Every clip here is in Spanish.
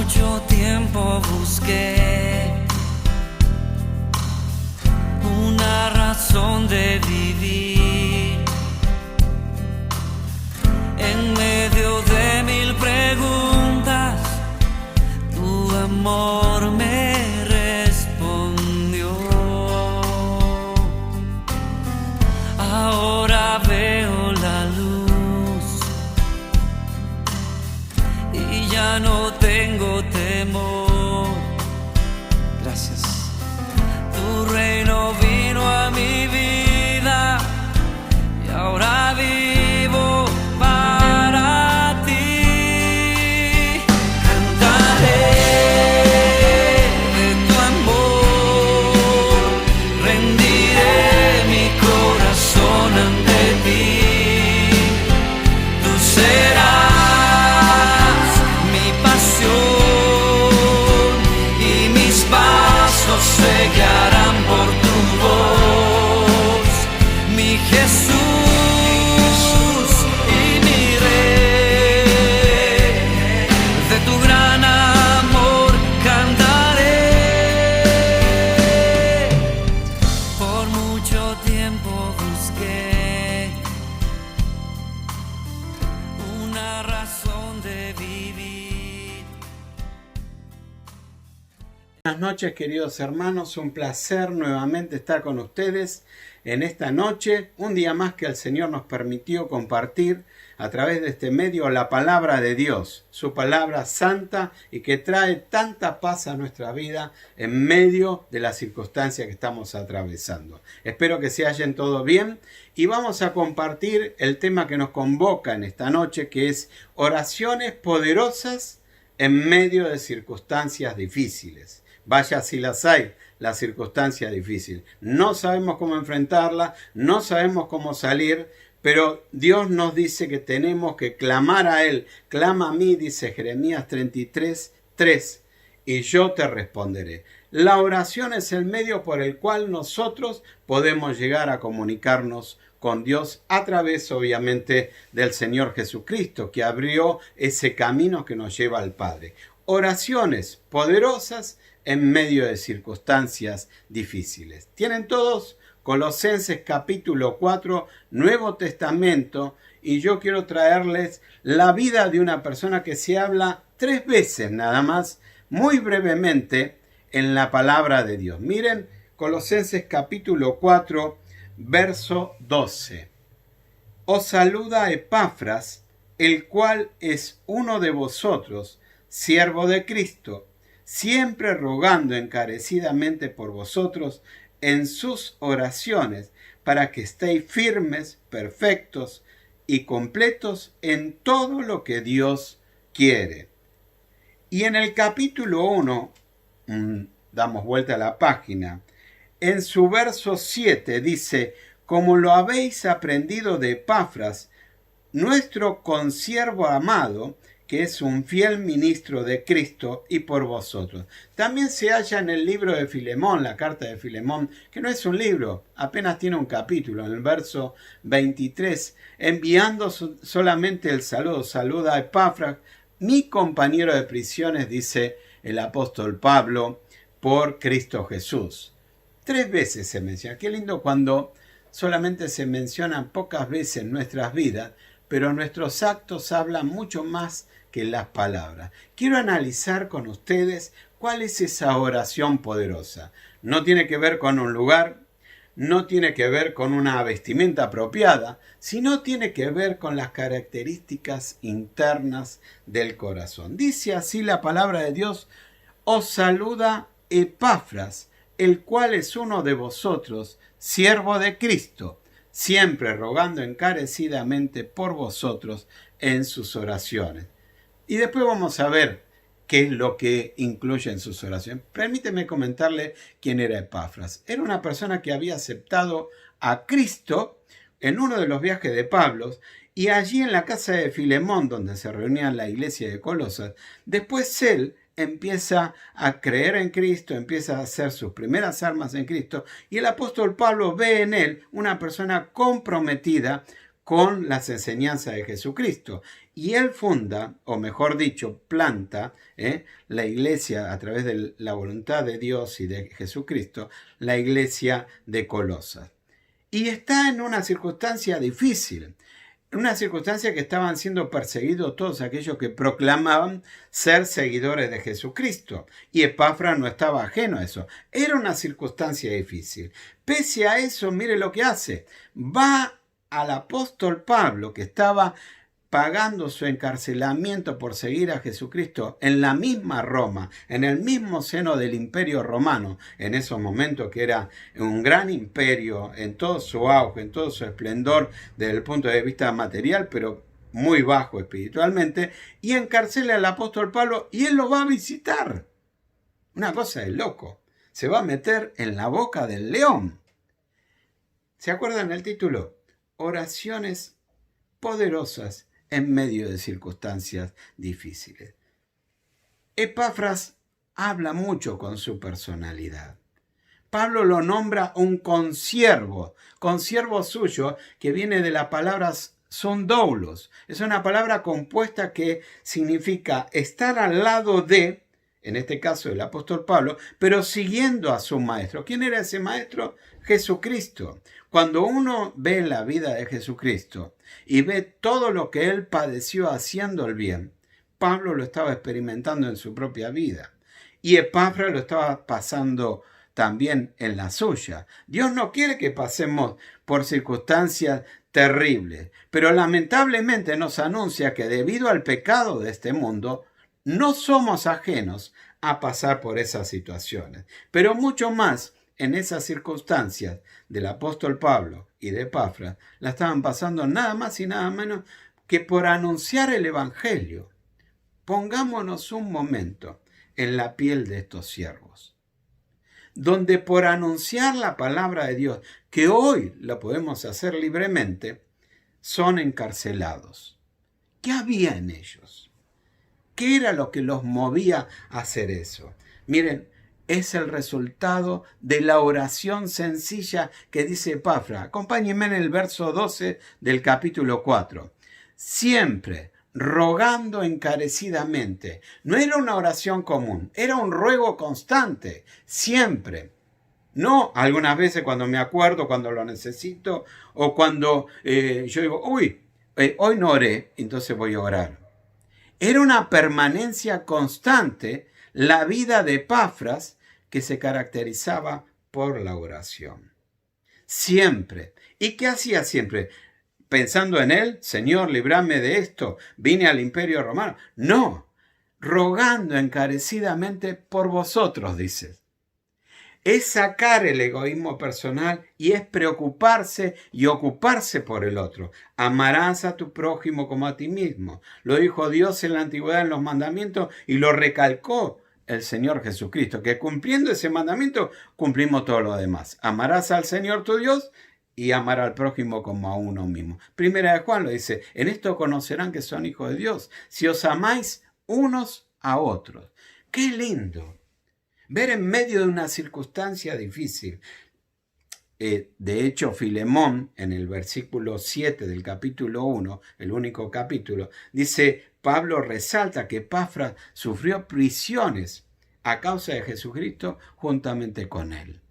mucho tiempo busqué una razón de vivir en medio de mil preguntas. Tu amor me respondió. Ahora veo la luz y ya no tengo temor. Gracias. Tu reino vino a mi vida y ahora vivo para ti. Cantaré de tu amor, rendiré mi corazón ante ti. Tú serás mi pasión y mis pasos se guiarán por tu voz, mi Jesús y mi Rey. De tu gran amor cantaré. Por mucho tiempo busqué una razón de vivir. Buenas noches, queridos hermanos, un placer nuevamente estar con ustedes en esta noche, un día más que el Señor nos permitió compartir a través de este medio la palabra de Dios, su palabra santa y que trae tanta paz a nuestra vida en medio de las circunstancias que estamos atravesando. Espero que se hallen todo bien y vamos a compartir el tema que nos convoca en esta noche, que es oraciones poderosas en medio de circunstancias difíciles. Vaya si las hay, la circunstancia difícil. No sabemos cómo enfrentarla, no sabemos cómo salir, pero Dios nos dice que tenemos que clamar a Él. Clama a mí, dice Jeremías 33:3, y yo te responderé. La oración es el medio por el cual nosotros podemos llegar a comunicarnos con Dios a través, obviamente, del Señor Jesucristo, que abrió ese camino que nos lleva al Padre. Oraciones poderosas en medio de circunstancias difíciles. ¿Tienen todos? Colosenses capítulo 4, Nuevo Testamento, y yo quiero traerles la vida de una persona que se habla 3 veces nada más, muy brevemente, en la palabra de Dios. Miren, Colosenses capítulo 4, verso 12. Os saluda Epafras, el cual es uno de vosotros, siervo de Cristo, siempre rogando encarecidamente por vosotros en sus oraciones, para que estéis firmes, perfectos y completos en todo lo que Dios quiere. Y en el capítulo 1, damos vuelta a la página, en su verso 7 dice: como lo habéis aprendido de Epafras, nuestro consiervo amado, que es un fiel ministro de Cristo y por vosotros. También se halla en el libro de Filemón, la carta de Filemón, que no es un libro, apenas tiene un capítulo, en el verso 23, enviando solamente el saludo. Saluda a Epafras, mi compañero de prisiones, dice el apóstol Pablo, por Cristo Jesús. 3 veces se menciona. Qué lindo cuando solamente se mencionan pocas veces en nuestras vidas, pero nuestros actos hablan mucho más que las palabras. Quiero analizar con ustedes cuál es esa oración poderosa. No tiene que ver con un lugar, no tiene que ver con una vestimenta apropiada, sino tiene que ver con las características internas del corazón. Dice así la palabra de Dios: os saluda Epafras, el cual es uno de vosotros, siervo de Cristo, siempre rogando encarecidamente por vosotros en sus oraciones. Y después vamos a ver qué es lo que incluye en sus oraciones. Permíteme comentarle quién era Epafras. Era una persona que había aceptado a Cristo en uno de los viajes de Pablo, y allí en la casa de Filemón, donde se reunía la iglesia de Colosas, después él empieza a creer en Cristo, empieza a hacer sus primeras armas en Cristo, y el apóstol Pablo ve en él una persona comprometida con las enseñanzas de Jesucristo. Y él funda, o mejor dicho, planta la iglesia a través de la voluntad de Dios y de Jesucristo, la iglesia de Colosas. Y está en una circunstancia difícil, una circunstancia que estaban siendo perseguidos todos aquellos que proclamaban ser seguidores de Jesucristo. Y Epafras no estaba ajeno a eso. Era una circunstancia difícil. Pese a eso, mire lo que hace. Va al apóstol Pablo, que estaba pagando su encarcelamiento por seguir a Jesucristo en la misma Roma, en el mismo seno del imperio romano, en esos momentos que era un gran imperio en todo su auge, en todo su esplendor desde el punto de vista material, pero muy bajo espiritualmente, y encarcela al apóstol Pablo y él lo va a visitar. Una cosa de loco. Se va a meter en la boca del león. ¿Se acuerdan el título? Oraciones poderosas en medio de circunstancias difíciles. Epafras habla mucho con su personalidad. Pablo lo nombra un consiervo suyo, que viene de la palabra sondoulos. Es una palabra compuesta que significa estar al lado de, en este caso el apóstol Pablo, pero siguiendo a su maestro. ¿Quién era ese maestro? Jesucristo. Cuando uno ve la vida de Jesucristo y ve todo lo que él padeció haciendo el bien, Pablo lo estaba experimentando en su propia vida. Y Epafras lo estaba pasando también en la suya. Dios no quiere que pasemos por circunstancias terribles, pero lamentablemente nos anuncia que debido al pecado de este mundo, no somos ajenos a pasar por esas situaciones. Pero mucho más en esas circunstancias del apóstol Pablo y de Epafras, la estaban pasando nada más y nada menos que por anunciar el evangelio. Pongámonos un momento en la piel de estos siervos, donde por anunciar la palabra de Dios, que hoy la podemos hacer libremente, son encarcelados. ¿Qué había en ellos? ¿Qué era lo que los movía a hacer eso? Miren, es el resultado de la oración sencilla que dice Epafras. Acompáñenme en el verso 12 del capítulo 4. Siempre rogando encarecidamente. No era una oración común, era un ruego constante, siempre. No algunas veces cuando me acuerdo, cuando lo necesito, o cuando yo digo, hoy no oré, entonces voy a orar. Era una permanencia constante la vida de Epafras, que se caracterizaba por la oración. Siempre. ¿Y qué hacía siempre? Pensando en él, Señor, líbrame de esto, vine al imperio romano. No, rogando encarecidamente por vosotros, dice. Es sacar el egoísmo personal y es preocuparse y ocuparse por el otro. Amarás a tu prójimo como a ti mismo. Lo dijo Dios en la antigüedad en los mandamientos y lo recalcó el Señor Jesucristo, que cumpliendo ese mandamiento cumplimos todo lo demás. Amarás al Señor tu Dios y amar al prójimo como a uno mismo. Primera de Juan lo dice, en esto conocerán que son hijos de Dios, si os amáis unos a otros. ¡Qué lindo! Ver en medio de una circunstancia difícil. De hecho, Filemón, en el versículo 7 del capítulo 1, el único capítulo, dice, Pablo resalta que Epafras sufrió prisiones a causa de Jesucristo juntamente con él.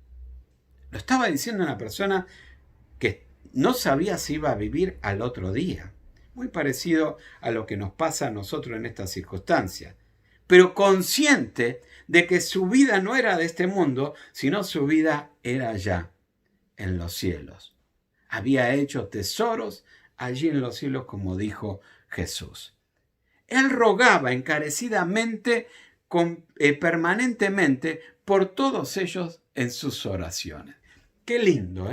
Lo estaba diciendo una persona que no sabía si iba a vivir al otro día. Muy parecido a lo que nos pasa a nosotros en estas circunstancias. Pero consciente de que su vida no era de este mundo, sino su vida era allá, en los cielos. Había hecho tesoros allí en los cielos, como dijo Jesús. Él rogaba encarecidamente, permanentemente, por todos ellos en sus oraciones. Qué lindo,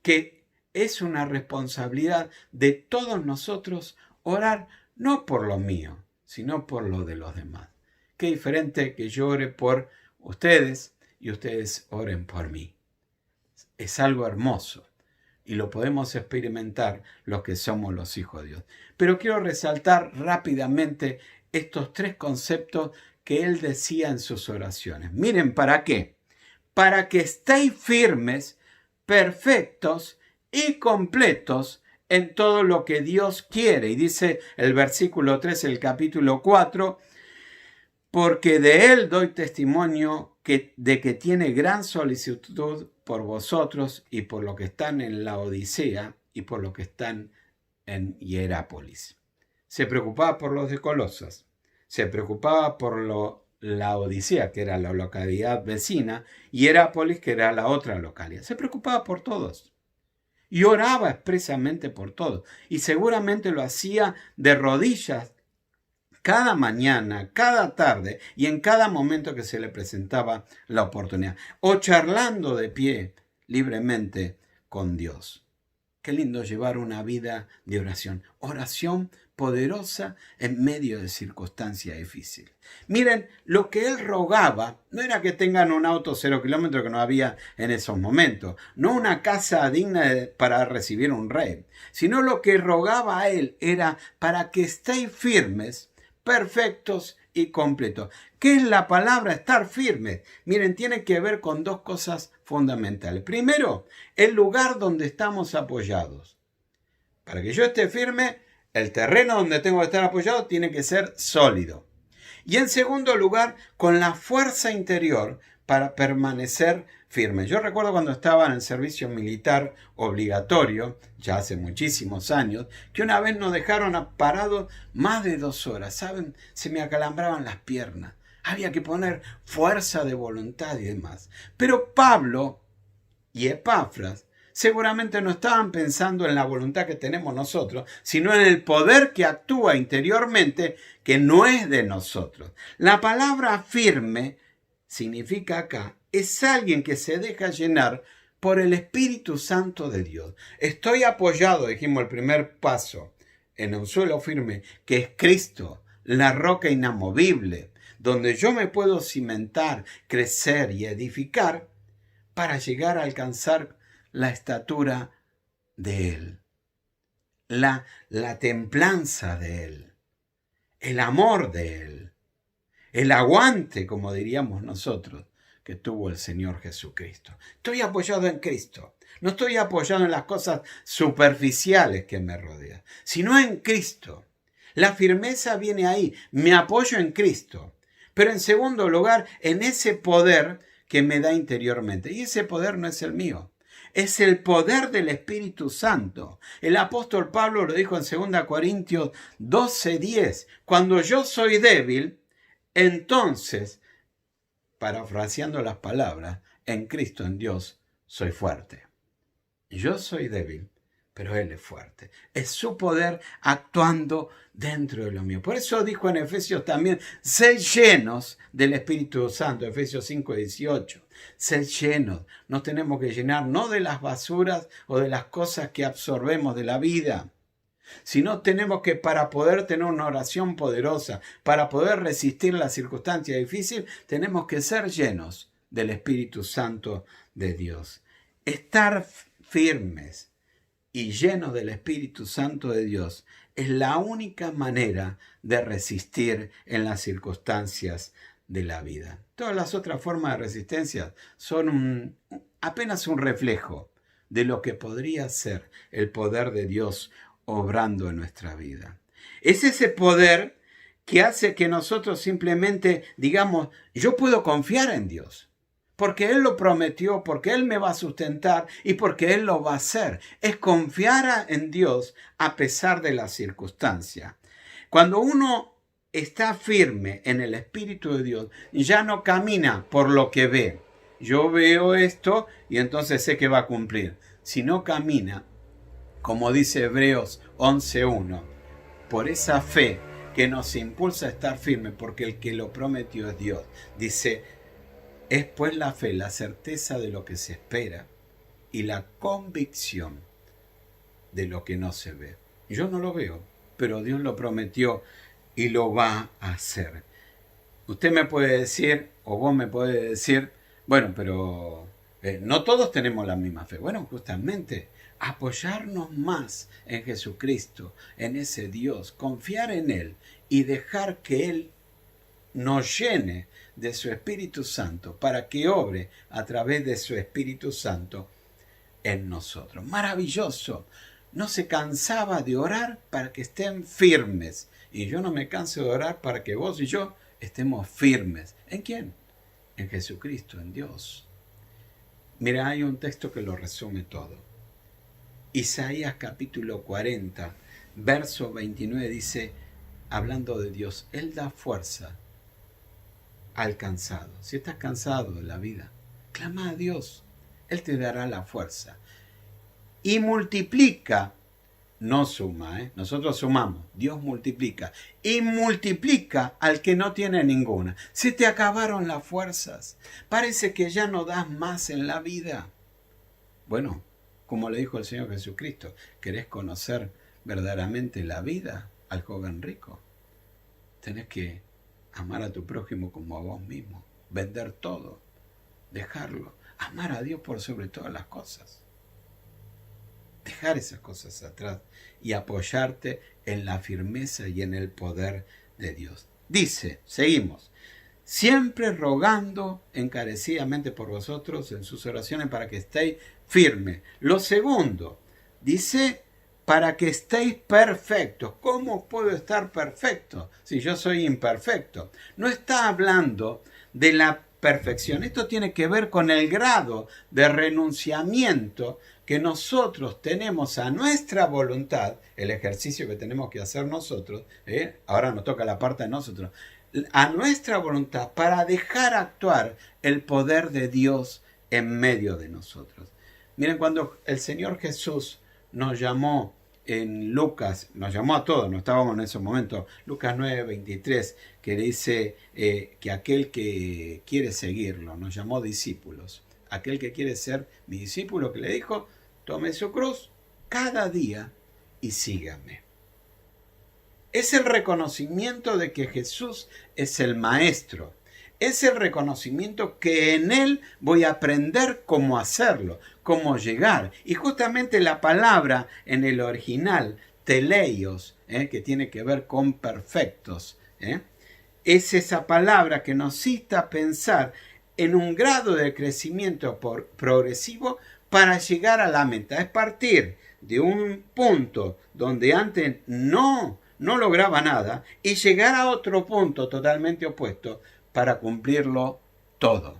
que es una responsabilidad de todos nosotros orar no por lo mío, sino por lo de los demás. Qué diferente que yo ore por ustedes y ustedes oren por mí. Es algo hermoso y lo podemos experimentar los que somos los hijos de Dios. Pero quiero resaltar rápidamente estos tres conceptos que él decía en sus oraciones. Miren, ¿para qué? Para que estéis firmes, perfectos y completos en todo lo que Dios quiere. Y dice el versículo 3, el capítulo 4, porque de él doy testimonio de que tiene gran solicitud por vosotros y por lo que están en la Odisea y por lo que están en Hierápolis. Se preocupaba por los de Colosas, se preocupaba por la Odisea, que era la localidad vecina, y Hierápolis, que era la otra localidad. Se preocupaba por todos y oraba expresamente por todos. Y seguramente lo hacía de rodillas cada mañana, cada tarde y en cada momento que se le presentaba la oportunidad, o charlando de pie libremente con Dios. Qué lindo llevar una vida de oración. Oración poderosa en medio de circunstancias difíciles. Miren, lo que él rogaba no era que tengan un auto 0 kilómetros que no había en esos momentos, no una casa digna para recibir un rey, sino lo que rogaba a él era para que estéis firmes, perfectos y completos. ¿Qué es la palabra estar firmes? Miren, tiene que ver con dos cosas fundamentales. Primero, el lugar donde estamos apoyados. Para que yo esté firme, el terreno donde tengo que estar apoyado tiene que ser sólido. Y en segundo lugar, con la fuerza interior para permanecer firme. Yo recuerdo cuando estaba en el servicio militar obligatorio, ya hace muchísimos años, que una vez nos dejaron parados más de 2 horas. ¿Saben? Se me acalambraban las piernas. Había que poner fuerza de voluntad y demás. Pero Pablo y Epafras seguramente no estaban pensando en la voluntad que tenemos nosotros, sino en el poder que actúa interiormente, que no es de nosotros. La palabra firme significa acá, es alguien que se deja llenar por el Espíritu Santo de Dios. Estoy apoyado, dijimos el primer paso, en un suelo firme, que es Cristo, la roca inamovible, donde yo me puedo cimentar, crecer y edificar para llegar a alcanzar la estatura de Él, la templanza de Él, el amor de Él, el aguante, como diríamos nosotros, que tuvo el Señor Jesucristo. Estoy apoyado en Cristo. No estoy apoyado en las cosas superficiales que me rodean, sino en Cristo. La firmeza viene ahí. Me apoyo en Cristo. Pero en segundo lugar, en ese poder que me da interiormente. Y ese poder no es el mío. Es el poder del Espíritu Santo. El apóstol Pablo lo dijo en 2 Corintios 12:10. Cuando yo soy débil, entonces, parafraseando las palabras, en Cristo, en Dios, soy fuerte. Yo soy débil, pero Él es fuerte. Es su poder actuando dentro de lo mío. Por eso dijo en Efesios también, sed llenos del Espíritu Santo, Efesios 5:18. Sed llenos. Nos tenemos que llenar no de las basuras o de las cosas que absorbemos de la vida, sino tenemos que, para poder tener una oración poderosa, para poder resistir la circunstancia difícil, tenemos que ser llenos del Espíritu Santo de Dios. Estar firmes y llenos del Espíritu Santo de Dios es la única manera de resistir en las circunstancias de la vida. Todas las otras formas de resistencia son apenas un reflejo de lo que podría ser el poder de Dios obrando en nuestra vida. Es ese poder que hace que nosotros simplemente digamos, yo puedo confiar en Dios, porque Él lo prometió, porque Él me va a sustentar y porque Él lo va a hacer. Es confiar en Dios a pesar de las circunstancias. Cuando uno está firme en el Espíritu de Dios, ya no camina por lo que ve. Yo veo esto y entonces sé que va a cumplir. Sino camina, como dice Hebreos 11:1, por esa fe que nos impulsa a estar firme, porque el que lo prometió es Dios. Dice, es pues la fe, la certeza de lo que se espera y la convicción de lo que no se ve. Yo no lo veo, pero Dios lo prometió y lo va a hacer. Usted me puede decir, o vos me podés decir, bueno, pero no todos tenemos la misma fe. Bueno, justamente apoyarnos más en Jesucristo, en ese Dios, confiar en Él y dejar que Él nos llene de su Espíritu Santo para que obre a través de su Espíritu Santo en nosotros. Maravilloso no se cansaba de orar para que estén firmes. Y yo no me canso de orar para que vos y yo estemos firmes. ¿En quién? En Jesucristo, en Dios. Mira, hay un texto que lo resume todo. Isaías capítulo 40, verso 29 dice, hablando de Dios, Él da fuerza al cansado. Si estás cansado de la vida, clama a Dios. Él te dará la fuerza. Y multiplica, no suma, nosotros sumamos, Dios multiplica. Y multiplica al que no tiene ninguna. Se te acabaron las fuerzas. Parece que ya no das más en la vida. Bueno, como le dijo el Señor Jesucristo, ¿querés conocer verdaderamente la vida al joven rico? Tenés que amar a tu prójimo como a vos mismo, vender todo, dejarlo, amar a Dios por sobre todas las cosas. Dejar esas cosas atrás y apoyarte en la firmeza y en el poder de Dios. Dice, seguimos, siempre rogando encarecidamente por vosotros en sus oraciones para que estéis firmes. Lo segundo, dice, para que estéis perfectos. ¿Cómo puedo estar perfecto si yo soy imperfecto? No está hablando de la perfección. Esto tiene que ver con el grado de renunciamiento que nosotros tenemos a nuestra voluntad, el ejercicio que tenemos que hacer nosotros, ahora nos toca la parte de nosotros, a nuestra voluntad para dejar actuar el poder de Dios en medio de nosotros. Miren, cuando el Señor Jesús nos llamó en Lucas, nos llamó a todos, no estábamos en ese momento, Lucas 9:23, que dice que aquel que quiere seguirlo, nos llamó discípulos. Aquel que quiere ser mi discípulo, que le dijo, tome su cruz cada día y sígame. Es el reconocimiento de que Jesús es el Maestro. Es el reconocimiento que en Él voy a aprender cómo hacerlo, cómo llegar. Y justamente la palabra en el original, teleios, que tiene que ver con perfectos, es esa palabra que nos incita a pensar en un grado de crecimiento progresivo para llegar a la meta. Es partir de un punto donde antes no lograba nada y llegar a otro punto totalmente opuesto para cumplirlo todo.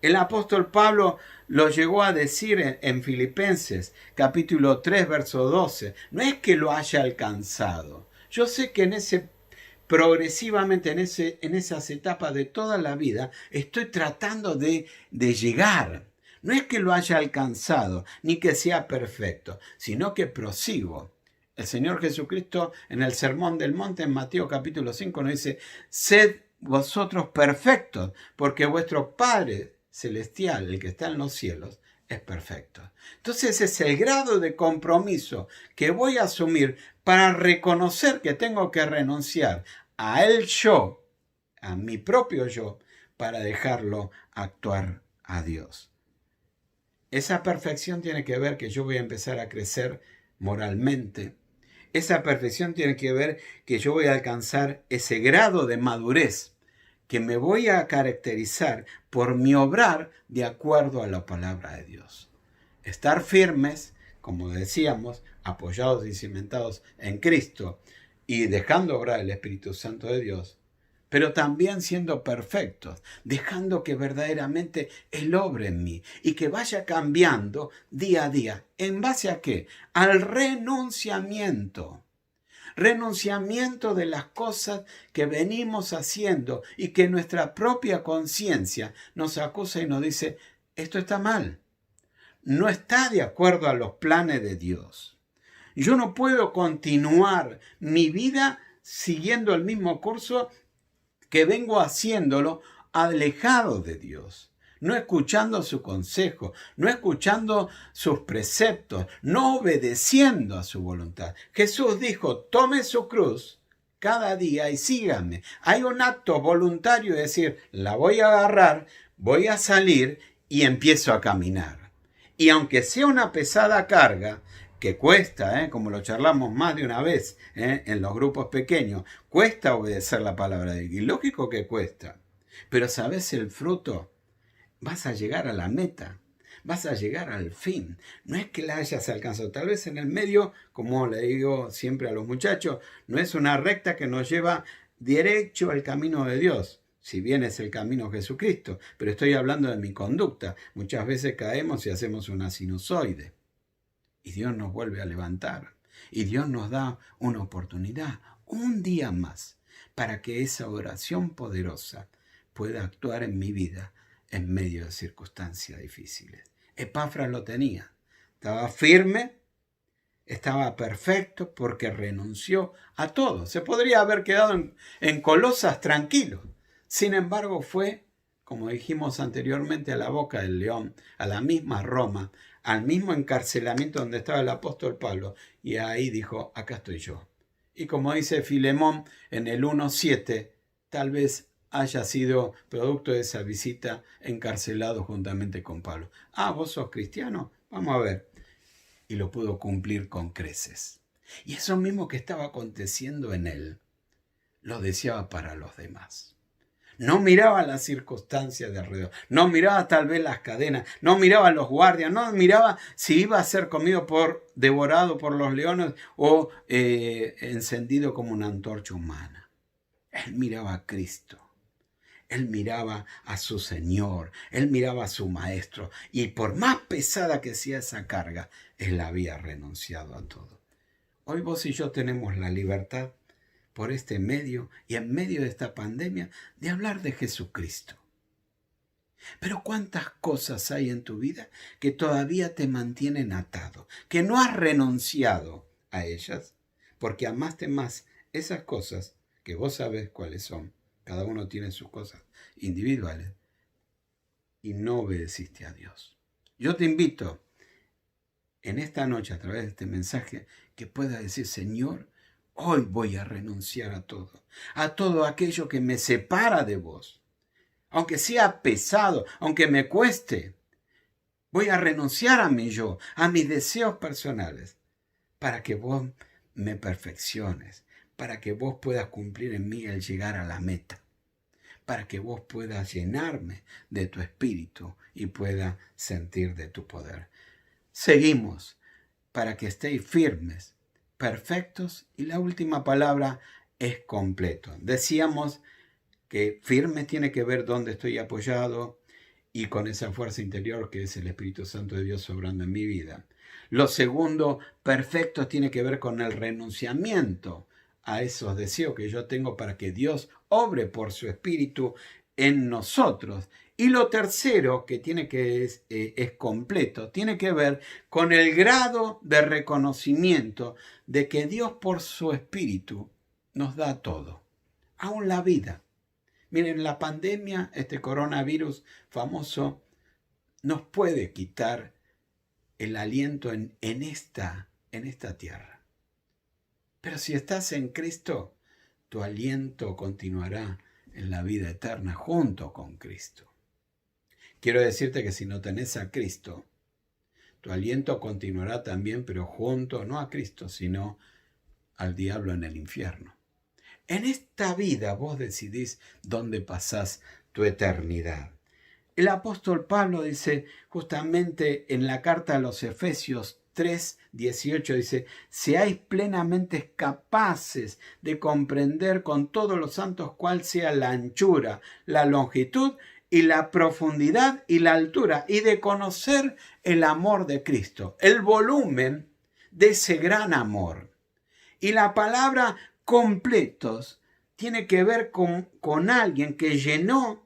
El apóstol Pablo lo llegó a decir en Filipenses capítulo 3 verso 12. No es que lo haya alcanzado. Yo sé que progresivamente en esas etapas de toda la vida estoy tratando de llegar. No es que lo haya alcanzado ni que sea perfecto, sino que prosigo. El Señor Jesucristo en el Sermón del Monte en Mateo capítulo 5 nos dice, sed vosotros perfectos, porque vuestro Padre Celestial, el que está en los cielos, es perfecto. Entonces es el grado de compromiso que voy a asumir para reconocer que tengo que renunciar a el yo, a mi propio yo, para dejarlo actuar a Dios. Esa perfección tiene que ver que yo voy a empezar a crecer moralmente. Esa perfección tiene que ver que yo voy a alcanzar ese grado de madurez que me voy a caracterizar por mi obrar de acuerdo a la palabra de Dios. Estar firmes, como decíamos, apoyados y cimentados en Cristo y dejando obrar el Espíritu Santo de Dios, pero también siendo perfectos, dejando que verdaderamente Él obre en mí y que vaya cambiando día a día. ¿En base a qué? Al renunciamiento. Renunciamiento de las cosas que venimos haciendo y que nuestra propia conciencia nos acusa y nos dice, esto está mal, no está de acuerdo a los planes de Dios. Yo no puedo continuar mi vida siguiendo el mismo curso que vengo haciéndolo alejado de Dios. No escuchando su consejo, no escuchando sus preceptos, no obedeciendo a su voluntad. Jesús dijo, tome su cruz cada día y sígame. Hay un acto voluntario de decir, la voy a agarrar, voy a salir y empiezo a caminar. Y aunque sea una pesada carga, que cuesta, como lo charlamos más de una vez en los grupos pequeños, cuesta obedecer la palabra de Dios. Y lógico que cuesta, pero ¿sabes el fruto? Vas a llegar a la meta, vas a llegar al fin. No es que la hayas alcanzado, tal vez en el medio, como le digo siempre a los muchachos, no es una recta que nos lleva derecho al camino de Dios, si bien es el camino Jesucristo, pero estoy hablando de mi conducta. Muchas veces caemos y hacemos una sinusoide, y Dios nos vuelve a levantar, y Dios nos da una oportunidad, un día más, para que esa oración poderosa pueda actuar en mi vida en medio de circunstancias difíciles. Epafras lo tenía, estaba firme, estaba perfecto porque renunció a todo. Se podría haber quedado en Colosas tranquilo. Sin embargo, fue, como dijimos anteriormente, a la boca del león, a la misma Roma, al mismo encarcelamiento donde estaba el apóstol Pablo, y ahí dijo, acá estoy yo. Y como dice Filemón en el 1:7, tal vez haya sido producto de esa visita encarcelado juntamente con Pablo. Ah, ¿vos sos cristiano? Vamos a ver. Y lo pudo cumplir con creces. Y eso mismo que estaba aconteciendo en él, lo deseaba para los demás. No miraba las circunstancias de alrededor, no miraba tal vez las cadenas, no miraba los guardias, no miraba si iba a ser devorado por los leones o encendido como una antorcha humana. Él miraba a Cristo. Él miraba a su Señor, él miraba a su Maestro, y por más pesada que sea esa carga, él había renunciado a todo. Hoy vos y yo tenemos la libertad, por este medio y en medio de esta pandemia, de hablar de Jesucristo. Pero ¿cuántas cosas hay en tu vida que todavía te mantienen atado, que no has renunciado a ellas, porque amaste más esas cosas que vos sabés cuáles son? Cada uno tiene sus cosas individuales y no obedeciste a Dios. Yo te invito en esta noche a través de este mensaje que puedas decir, Señor, hoy voy a renunciar a todo aquello que me separa de vos. Aunque sea pesado, aunque me cueste, voy a renunciar a mi yo, a mis deseos personales, para que vos me perfecciones, para que vos puedas cumplir en mí el llegar a la meta, para que vos puedas llenarme de tu espíritu y pueda sentir de tu poder. Seguimos para que estéis firmes, perfectos, y la última palabra es completo. Decíamos que firme tiene que ver dónde estoy apoyado y con esa fuerza interior que es el Espíritu Santo de Dios sobrando en mi vida. Lo segundo, perfecto, tiene que ver con el renunciamiento a esos deseos que yo tengo para que Dios obre por su Espíritu en nosotros. Y lo tercero, que es completo, tiene que ver con el grado de reconocimiento de que Dios por su Espíritu nos da todo, aún la vida. Miren, la pandemia, este coronavirus famoso, nos puede quitar el aliento en esta tierra. Pero si estás en Cristo, tu aliento continuará en la vida eterna junto con Cristo. Quiero decirte que si no tenés a Cristo, tu aliento continuará también, pero junto no a Cristo, sino al diablo en el infierno. En esta vida vos decidís dónde pasás tu eternidad. El apóstol Pablo dice justamente en la carta a los Efesios 3:18, dice, seáis plenamente capaces de comprender con todos los santos cuál sea la anchura, la longitud y la profundidad y la altura, y de conocer el amor de Cristo, el volumen de ese gran amor. Y la palabra completos tiene que ver con alguien que llenó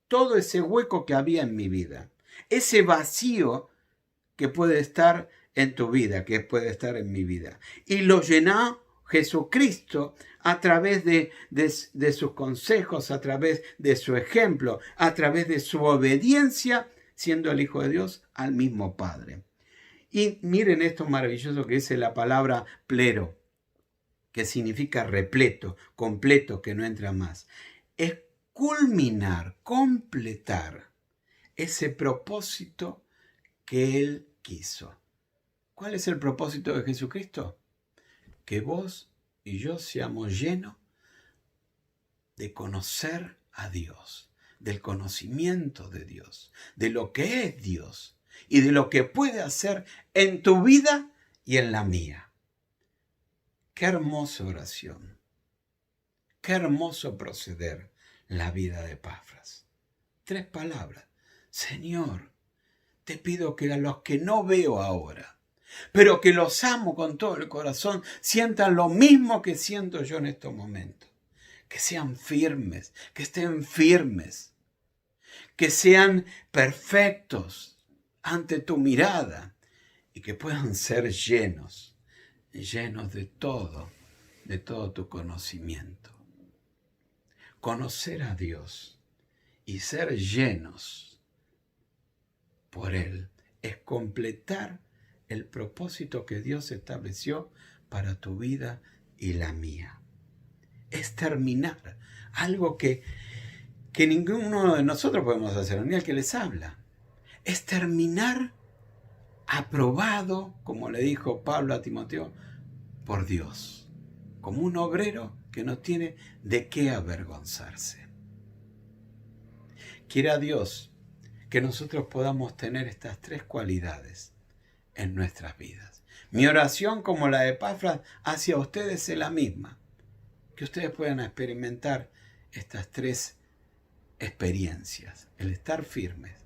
todo ese hueco que había en mi vida, ese vacío que puede estar en tu vida, que puede estar en mi vida. Y lo llenó Jesucristo a través de sus consejos, a través de su ejemplo, a través de su obediencia, siendo el Hijo de Dios al mismo Padre. Y miren esto maravilloso que dice la palabra plero, que significa repleto, completo, que no entra más. Es culminar, completar ese propósito que Él quiso. ¿Cuál es el propósito de Jesucristo? Que vos y yo seamos llenos de conocer a Dios, del conocimiento de Dios, de lo que es Dios, y de lo que puede hacer en tu vida y en la mía. Qué hermosa oración. Qué hermoso proceder la vida de Epafras. 3 palabras. Señor, te pido que a los que no veo ahora, pero que los amo con todo el corazón, sientan lo mismo que siento yo en estos momentos. Que sean firmes, que estén firmes, que sean perfectos ante tu mirada y que puedan ser llenos de todo tu conocimiento. Conocer a Dios y ser llenos por Él es completar el propósito que Dios estableció para tu vida y la mía. Es terminar algo que ninguno de nosotros podemos hacer, ni el que les habla. Es terminar aprobado, como le dijo Pablo a Timoteo, por Dios, como un obrero que no tiene de qué avergonzarse. Quiera Dios que nosotros podamos tener estas 3 cualidades en nuestras vidas. Mi oración, como la de Epafras, hacia ustedes es la misma. Que ustedes puedan experimentar estas 3 experiencias. El estar firmes,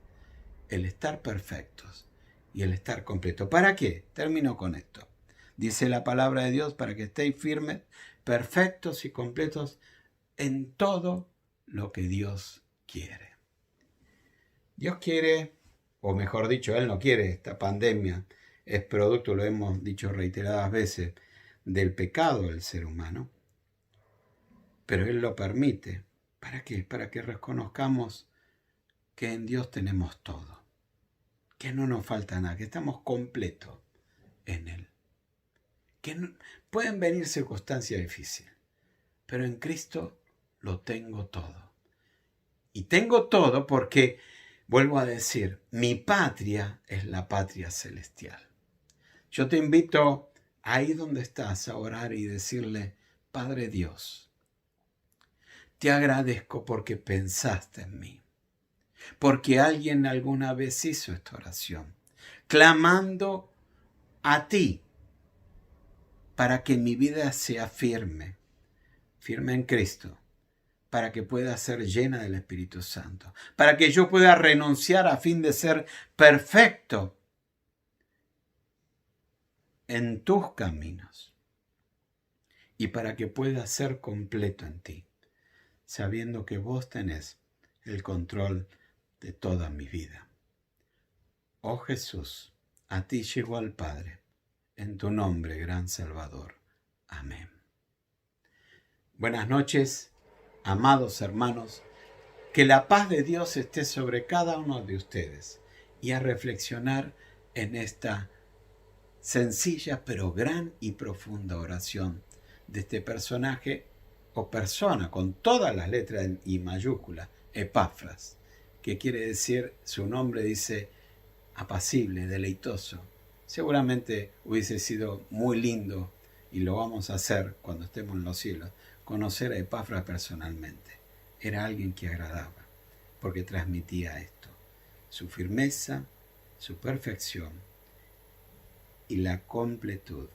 el estar perfectos y el estar completos. ¿Para qué? Termino con esto. Dice la palabra de Dios, para que estéis firmes, perfectos y completos en todo lo que Dios quiere. Dios quiere, o mejor dicho, Él no quiere. Esta pandemia es producto, lo hemos dicho reiteradas veces, del pecado del ser humano. Pero Él lo permite. ¿Para qué? Para que reconozcamos que en Dios tenemos todo. Que no nos falta nada, que estamos completos en Él. Que no, pueden venir circunstancias difíciles, pero en Cristo lo tengo todo. Y tengo todo porque, vuelvo a decir, mi patria es la patria celestial. Yo te invito ahí donde estás a orar y decirle, Padre Dios, te agradezco porque pensaste en mí, porque alguien alguna vez hizo esta oración, clamando a ti para que mi vida sea firme en Cristo, para que pueda ser llena del Espíritu Santo, para que yo pueda renunciar a fin de ser perfecto en tus caminos y para que pueda ser completo en ti, sabiendo que vos tenés el control de toda mi vida. Oh Jesús, a ti llego al Padre, en tu nombre, gran Salvador. Amén. Buenas noches, amados hermanos, que la paz de Dios esté sobre cada uno de ustedes y a reflexionar en esta sencilla pero gran y profunda oración de este personaje o persona con todas las letras y mayúsculas, Epafras, que quiere decir, su nombre dice apacible, deleitoso. Seguramente hubiese sido muy lindo, y lo vamos a hacer cuando estemos en los cielos, conocer a Epafras personalmente. Era alguien que agradaba, porque transmitía esto, su firmeza, su perfección y la completud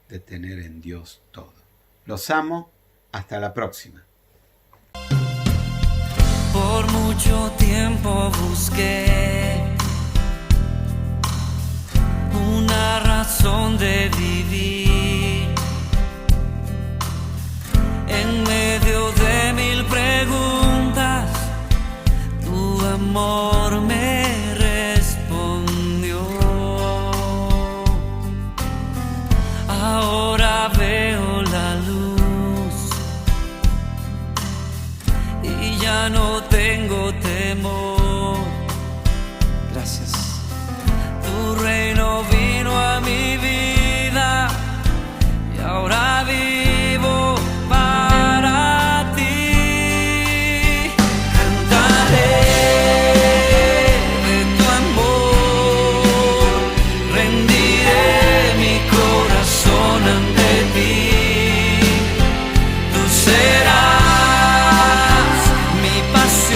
de tener en Dios todo. Los amo, hasta la próxima. Por mucho tiempo busqué una razón de vivir en medio de 1000 preguntas. Tu amor me respondió. Ahora veo la luz y ya no tengo temor. Gracias. Tu reino vino a mi vida y ahora vivo para ti. Cantaré de tu amor, rendiré mi corazón ante ti. Tú serás mi pasión.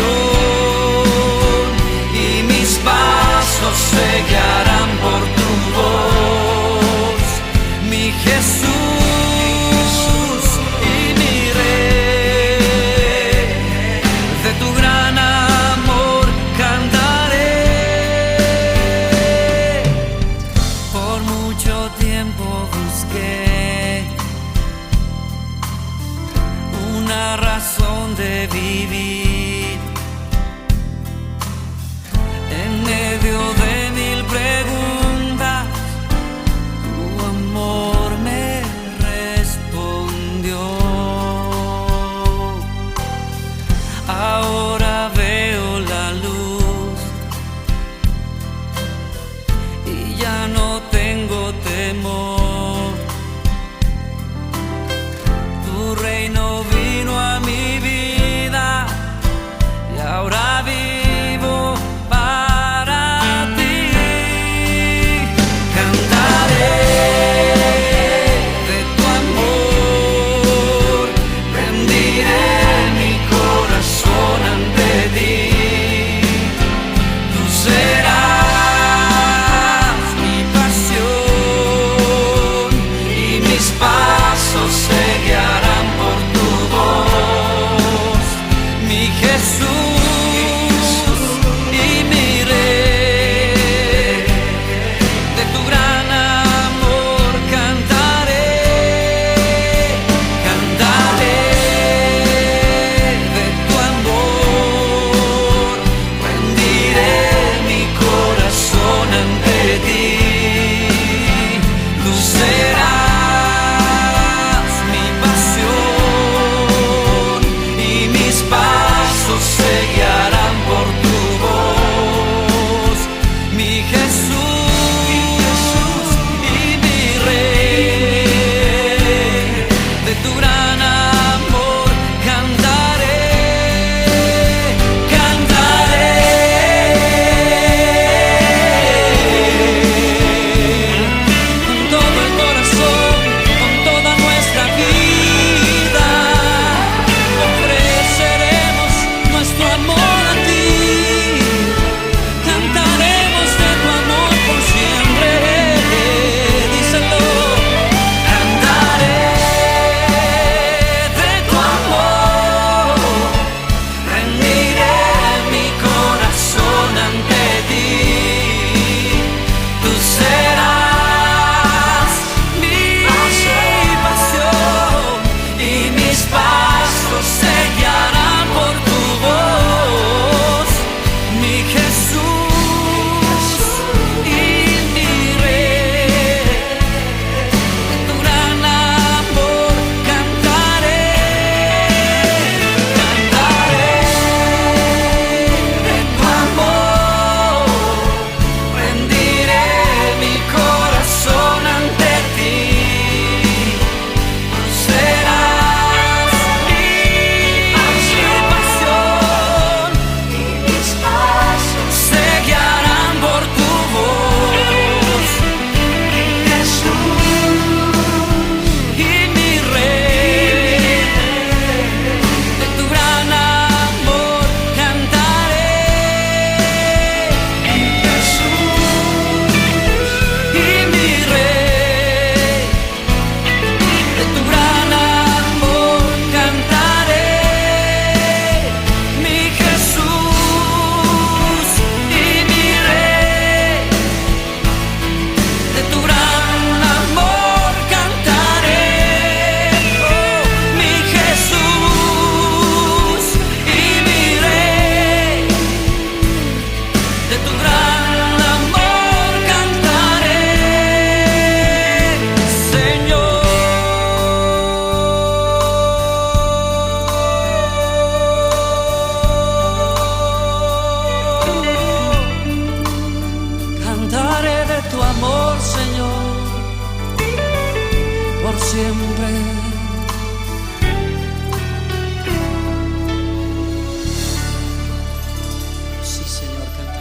por siempre.